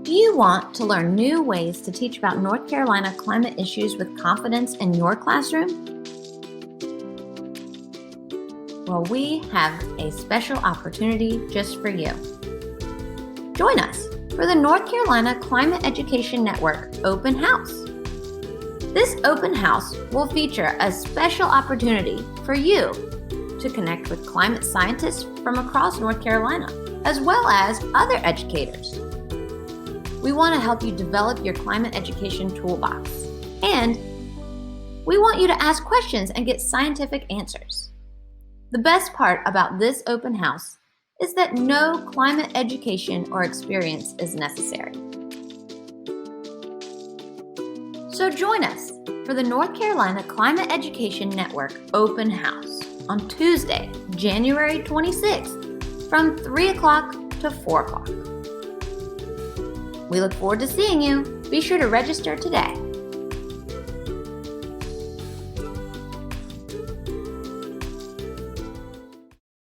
Do you want to learn new ways to teach about North Carolina climate issues with confidence in your classroom? Well, we have a special opportunity just for you. Join us for the North Carolina Climate Education Network Open House. This open house will feature a special opportunity for you to connect with climate scientists from across North Carolina, as well as other educators. We want to help you develop your climate education toolbox, and we want you to ask questions and get scientific answers. The best part about this open house is that no climate education or experience is necessary. So join us for the North Carolina Climate Education Network Open House on Tuesday, January 26th from 3 o'clock to 4 o'clock. We look forward to seeing you. Be sure to register today.